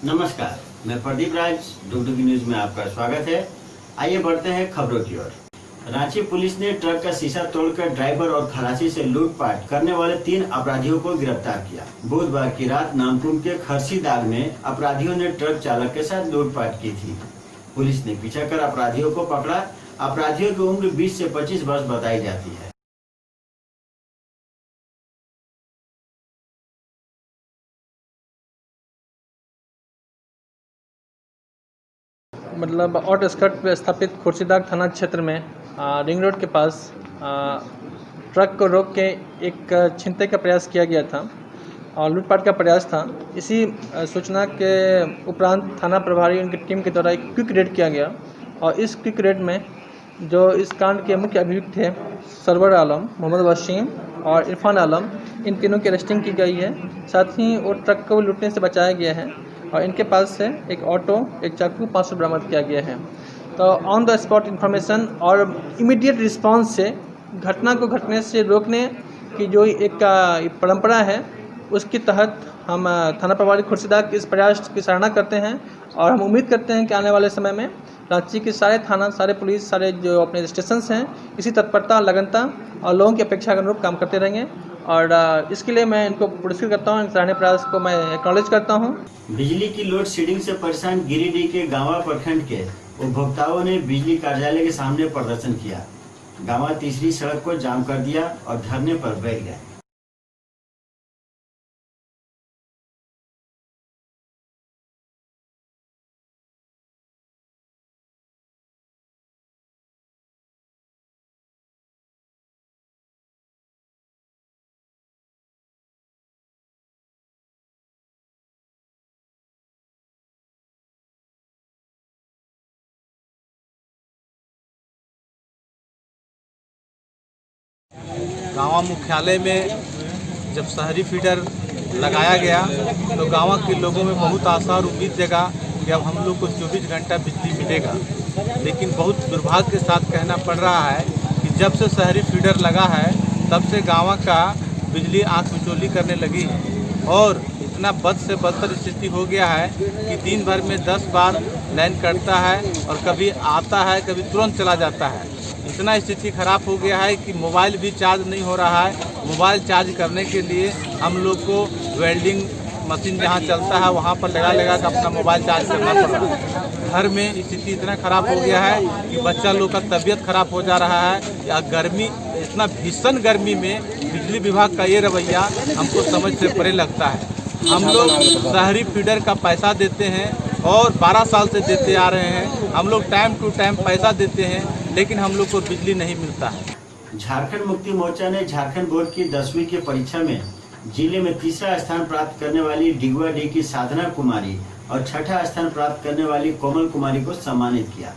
नमस्कार, मैं प्रदीप राज, डुगडुगी न्यूज में आपका स्वागत है। आइए बढ़ते हैं खबरों की ओर। रांची पुलिस ने ट्रक का शीशा तोड़कर ड्राइवर और खलासी से लूटपाट करने वाले 3 अपराधियों को गिरफ्तार किया। बुधवार की रात नामकुम के खरसीदाग में अपराधियों ने ट्रक चालक के साथ लूटपाट की थी। पुलिस ने पीछा कर अपराधियों को पकड़ा। अपराधियों की उम्र 20 से 25 वर्ष बताई जाती है। मतलब आउटस्कर्ट पे स्थापित खुर्शीदाग थाना क्षेत्र में रिंग रोड के पास ट्रक को रोक के एक छीनते का प्रयास किया गया था और लूटपाट का प्रयास था। इसी सूचना के उपरांत थाना प्रभारी उनकी टीम के द्वारा एक क्विक रेड किया गया और इस क्विक रेड में जो इस कांड के मुख्य अभियुक्त थे सरवर आलम, मोहम्मद वसीम और इरफान आलम, इन तीनों की अरेस्टिंग की गई है। साथ ही वो ट्रक को लूटने से बचाया गया है और इनके पास से एक ऑटो, एक चाकू, 500 बरामद किया गया है। तो ऑन द स्पॉट इंफॉर्मेशन और इमीडिएट रिस्पांस से घटना को घटने से रोकने की जो एक परंपरा है, उसके तहत हम थाना प्रभारी खुर्शीदाग के इस प्रयास की सराहना करते हैं और हम उम्मीद करते हैं कि आने वाले समय में रांची के सारे थाना, सारे पुलिस, सारे जो अपने स्टेशंस हैं, इसी तत्परता, लगनता और लोगों की अपेक्षा के अनुरूप काम करते रहेंगे और इसके लिए मैं इनको पुरस्कृत करता हूँ। सराहनीय प्रयास को मैं एक्नॉलेज करता हूँ। बिजली की लोड शेडिंग से परेशान गिरिडीह के गांवा प्रखंड के उपभोक्ताओं ने बिजली कार्यालय के सामने प्रदर्शन किया। गांवा तीसरी सड़क को जाम कर दिया और धरने पर बैठ गए। गाँव मुख्यालय में जब शहरी फीडर लगाया गया तो गाँव के लोगों में बहुत आशा और उम्मीद जगा कि अब हम लोग को 24 घंटा बिजली मिलेगा। लेकिन बहुत दुर्भाग्य के साथ कहना पड़ रहा है कि जब से शहरी फीडर लगा है तब से गाँव का बिजली आँख मिचौली करने लगी है और इतना बद से बदतर स्थिति हो गया है कि दिन भर में 10 बार लाइन कटता है और कभी आता है, कभी तुरंत चला जाता है। इतना स्थिति खराब हो गया है कि मोबाइल भी चार्ज नहीं हो रहा है। मोबाइल चार्ज करने के लिए हम लोग को वेल्डिंग मशीन जहाँ चलता है वहाँ पर लगा कर अपना मोबाइल चार्ज करना पड़ रहा है। घर में स्थिति इतना खराब हो गया है कि बच्चा लोग का तबीयत खराब हो जा रहा है। या गर्मी, इतना भीषण गर्मी में बिजली विभाग का ये रवैया हमको समझ से परे लगता है। हम लोग शहरी फीडर का पैसा देते हैं और 12 साल से देते आ रहे हैं। हम लोग टाइम टू टाइम पैसा देते हैं लेकिन हम लोग को बिजली नहीं मिलता है। झारखंड मुक्ति मोर्चा ने झारखंड बोर्ड की 10वीं की परीक्षा में जिले में तीसरा स्थान प्राप्त करने वाली डिगवाडीह की साधना कुमारी और छठा स्थान प्राप्त करने वाली कोमल कुमारी को सम्मानित किया।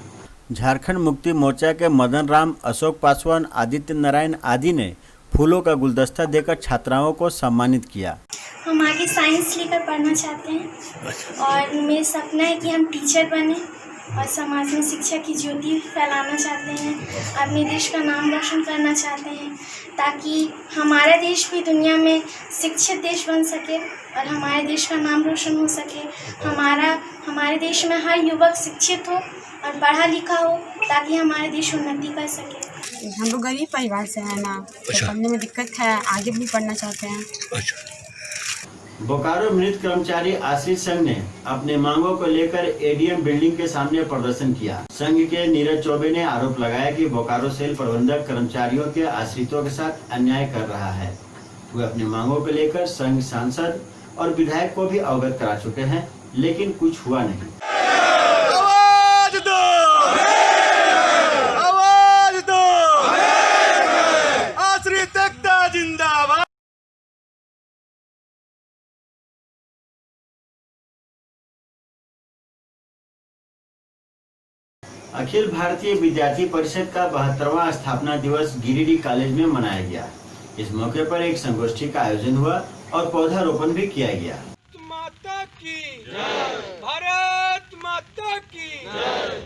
झारखंड मुक्ति मोर्चा के मदन राम, अशोक पासवान, आदित्य नारायण आदि ने फूलों का गुलदस्ता देकर छात्राओं को सम्मानित किया। हम आगे साइंस लेकर पढ़ना चाहते हैं और मेरा सपना है कि हम टीचर बने और समाज में शिक्षा की ज्योति फैलाना चाहते हैं। अपने देश का नाम रोशन करना चाहते हैं ताकि हमारा देश भी दुनिया में शिक्षित देश बन सके और हमारे देश का नाम रोशन हो सके। हमारे देश में हर युवक शिक्षित हो और पढ़ा लिखा हो ताकि हमारे देश उन्नति कर सके। हम लोग गरीब परिवार से है ना, तो पढ़ने में दिक्कत है, आगे भी पढ़ना चाहते हैं। बोकारो मृत कर्मचारी आश्रित संघ ने अपने मांगों को लेकर एडीएम बिल्डिंग के सामने प्रदर्शन किया। संघ के नीरज चौबे ने आरोप लगाया कि बोकारो सेल प्रबंधक कर्मचारियों के आश्रितों के साथ अन्याय कर रहा है। वे अपनी मांगों को लेकर संघ सांसद और विधायक को भी अवगत करा चुके हैं, लेकिन कुछ हुआ नहीं। अखिल भारतीय विद्यार्थी परिषद का 72वां स्थापना दिवस गिरिडीह कॉलेज में मनाया गया। इस मौके पर एक संगोष्ठी का आयोजन हुआ और पौधारोपण भी किया गया। माता की भारत माता की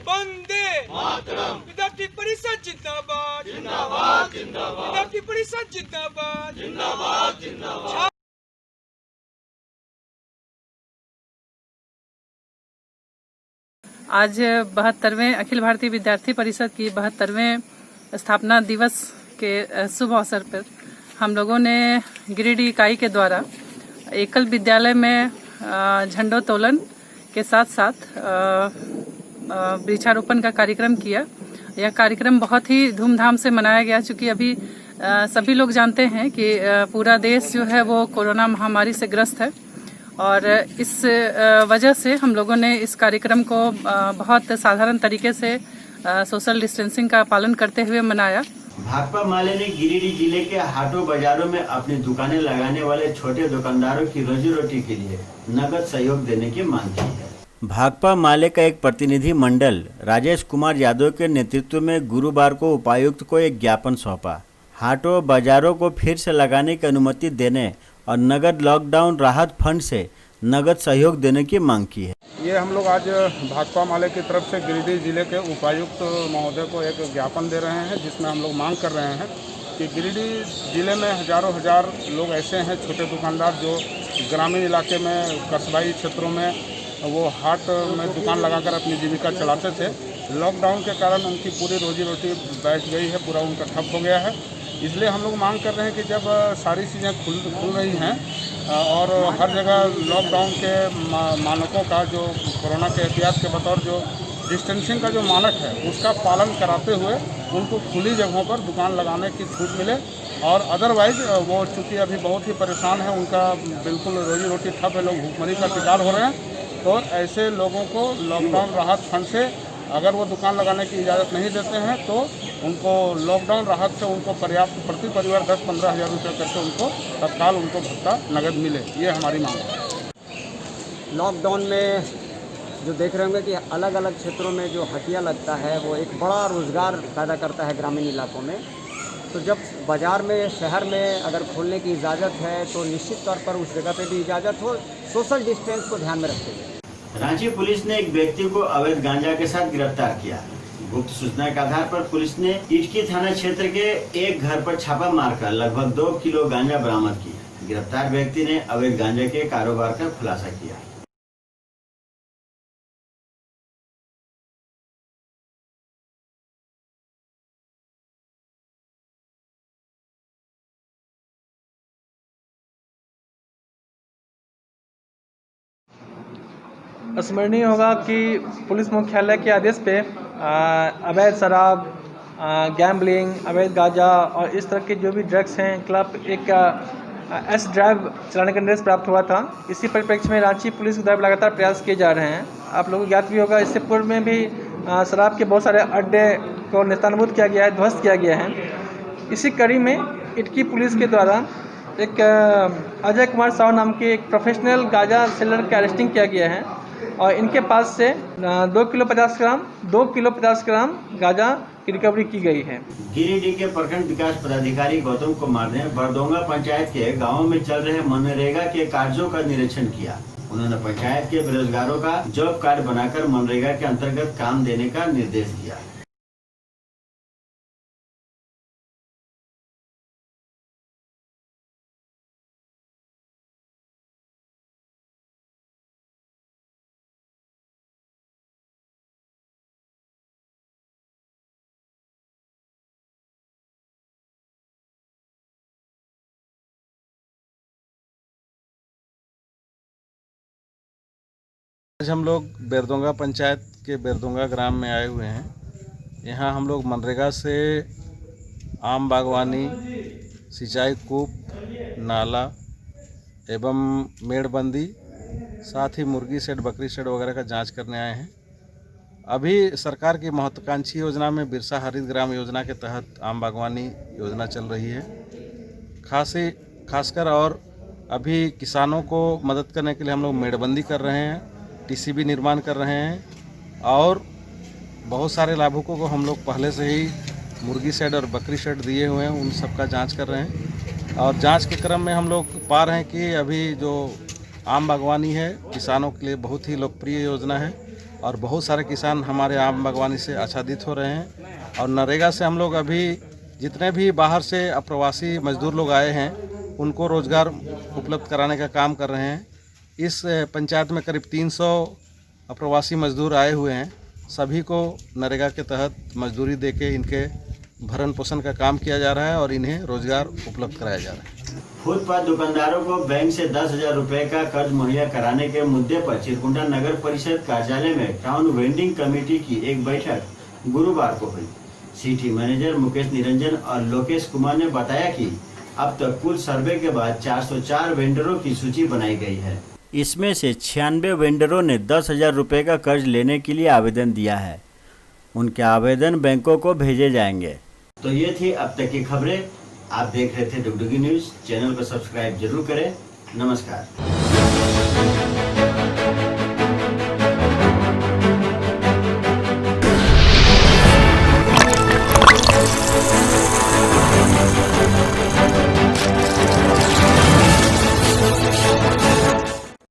वंदे मातरम। विद्यार्थी परिषद जिंदाबाद जिंदाबाद जिंदाबाद। विद्यार्थी परिषद जिंदाबाद जिंदाबाद जिंदाबाद। आज 72वें अखिल भारतीय विद्यार्थी परिषद की 72वें स्थापना दिवस के शुभ अवसर पर हम लोगों ने गिरिडीह इकाई के द्वारा एकल विद्यालय में झंडोत्तोलन के साथ साथ वृक्षारोपण का कार्यक्रम किया। यह कार्यक्रम बहुत ही धूमधाम से मनाया गया, चूँकि अभी सभी लोग जानते हैं कि पूरा देश जो है वो कोरोना महामारी से ग्रस्त है और इस वजह से हम लोगों ने इस कार्यक्रम को बहुत साधारण तरीके से सोशल डिस्टेंसिंग का पालन करते हुए मनाया। भाकपा माले ने गिरिडीह जिले के हाटों बाजारों में अपनी दुकानें लगाने वाले छोटे दुकानदारों की रोजी रोटी के लिए नगद सहयोग देने की मांग की है। भाकपा माले का एक प्रतिनिधि मंडल राजेश कुमार यादव के नेतृत्व में गुरुवार को उपायुक्त को एक ज्ञापन सौंपा। हाटों बाजारों को फिर से लगाने की अनुमति देने और नगद लॉकडाउन राहत फंड से नगद सहयोग देने की मांग की है। ये हम लोग आज भाकपा माले की तरफ से गिरिडीह जिले के उपायुक्त महोदय को एक ज्ञापन दे रहे हैं, जिसमें हम लोग मांग कर रहे हैं कि गिरिडीह जिले में हजारों हजार लोग ऐसे हैं छोटे दुकानदार जो ग्रामीण इलाके में कस्बाई क्षेत्रों में वो हाट में दुकान लगाकर अपनी जीविका चलाते थे। लॉकडाउन के कारण उनकी पूरी रोजी रोटी बैठ गई है, पूरा उनका ठप हो गया है। इसलिए हम लोग मांग कर रहे हैं कि जब सारी चीज़ें खुल रही हैं और हर जगह लॉकडाउन के मानकों का जो कोरोना के एहतियात के बतौर जो डिस्टेंसिंग का जो मानक है उसका पालन कराते हुए उनको खुली जगहों पर दुकान लगाने की छूट मिले। और अदरवाइज वो चूँकि अभी बहुत ही परेशान है, उनका बिल्कुल रोजी रोटी ठप है, लोग भूखमरी का शिकार हो रहे हैं, तो ऐसे लोगों को लॉकडाउन राहत फंड से अगर वो दुकान लगाने की इजाज़त नहीं देते हैं तो उनको लॉकडाउन राहत से उनको पर्याप्त प्रति परिवार 10-15 हज़ार रुपये करके उनको तत्काल उनको भत्ता नगद मिले, ये हमारी मांग है। लॉकडाउन में जो देख रहे होंगे कि अलग अलग क्षेत्रों में जो हटिया लगता है वो एक बड़ा रोज़गार पैदा करता है ग्रामीण इलाकों में। तो जब बाज़ार में शहर में अगर खोलने की इजाज़त है तो निश्चित तौर पर उस जगह पे भी इजाज़त हो, सोशल डिस्टेंस को ध्यान में रखते हुए। रांची पुलिस ने एक व्यक्ति को अवैध गांजा के साथ गिरफ्तार किया। गुप्त सूचना के आधार पर पुलिस ने इटकी थाना क्षेत्र के एक घर पर छापा मारकर लगभग 2 किलो गांजा बरामद किया। गिरफ्तार व्यक्ति ने अवैध गांजा के कारोबार का खुलासा किया। स्मरणीय होगा कि पुलिस मुख्यालय के आदेश पे अवैध शराब, गैम्बलिंग, अवैध गांजा और इस तरह के जो भी ड्रग्स हैं क्लब एक एस ड्राइव चलाने का निर्देश प्राप्त हुआ था। इसी परिप्रेक्ष्य में रांची पुलिस के द्वारा लगातार प्रयास किए जा रहे हैं। आप लोगों को ज्ञात भी होगा, इससे पूर्व में भी शराब के बहुत सारे अड्डे को नेस्तानाबूद किया गया है, ध्वस्त किया गया है। इसी कड़ी में इटकी पुलिस के द्वारा एक अजय कुमार साहू नाम के एक प्रोफेशनल गांजा सेलर का अरेस्टिंग किया गया है और इनके पास से 2 किलो 50 ग्राम गांजा की रिकवरी की गई है। गिरिडीह के प्रखंड विकास पदाधिकारी गौतम कुमार ने बरदोंगा पंचायत के गांवों में चल रहे मनरेगा के कार्यों का निरीक्षण किया। उन्होंने पंचायत के बेरोजगारों का जॉब कार्ड बनाकर मनरेगा के अंतर्गत काम देने का निर्देश दिया। आज हम लोग बेरदोंगा पंचायत के बेरदोंगा ग्राम में आए हुए हैं। यहाँ हम लोग मनरेगा से आम बागवानी, सिंचाई कूप, नाला एवं मेड़बंदी, साथ ही मुर्गी शेड, बकरी शेड वगैरह का जांच करने आए हैं। अभी सरकार की महत्वाकांक्षी योजना में बिरसा हरित ग्राम योजना के तहत आम बागवानी योजना चल रही है। खासकर और अभी किसानों को मदद करने के लिए हम लोग मेड़बंदी कर रहे हैं, टीसीबी निर्माण कर रहे हैं और बहुत सारे लाभुकों को हम लोग पहले से ही मुर्गी शेड और बकरी शेड दिए हुए हैं, उन सब का जांच कर रहे हैं। और जांच के क्रम में हम लोग पा रहे हैं कि अभी जो आम बागवानी है किसानों के लिए बहुत ही लोकप्रिय योजना है और बहुत सारे किसान हमारे आम बागवानी से आच्छादित हो रहे हैं। और नरेगा से हम लोग अभी जितने भी बाहर से अप्रवासी मजदूर लोग आए हैं उनको रोज़गार उपलब्ध कराने का काम कर रहे हैं। इस पंचायत में करीब 300 अप्रवासी मजदूर आए हुए हैं, सभी को नरेगा के तहत मजदूरी देके इनके भरण पोषण का काम किया जा रहा है और इन्हें रोजगार उपलब्ध कराया जा रहा है। फुटपाथ दुकानदारों को बैंक से 10,000 रुपए का कर्ज मुहैया कराने के मुद्दे पर चिरकुंडा नगर परिषद कार्यालय में टाउन वेंडिंग कमेटी की एक बैठक गुरुवार को हुई। सिटी मैनेजर मुकेश निरंजन और लोकेश कुमार ने बताया कि अब तक कुल सर्वे के बाद 404 वेंडरों की सूची बनाई गई है। इसमें से 96 वेंडरों ने 10,000 रुपए का कर्ज लेने के लिए आवेदन दिया है। उनके आवेदन बैंकों को भेजे जाएंगे। तो ये थी अब तक की खबरें। आप देख रहे थे डुगडुगी न्यूज़। चैनल को सब्सक्राइब जरूर करें। नमस्कार।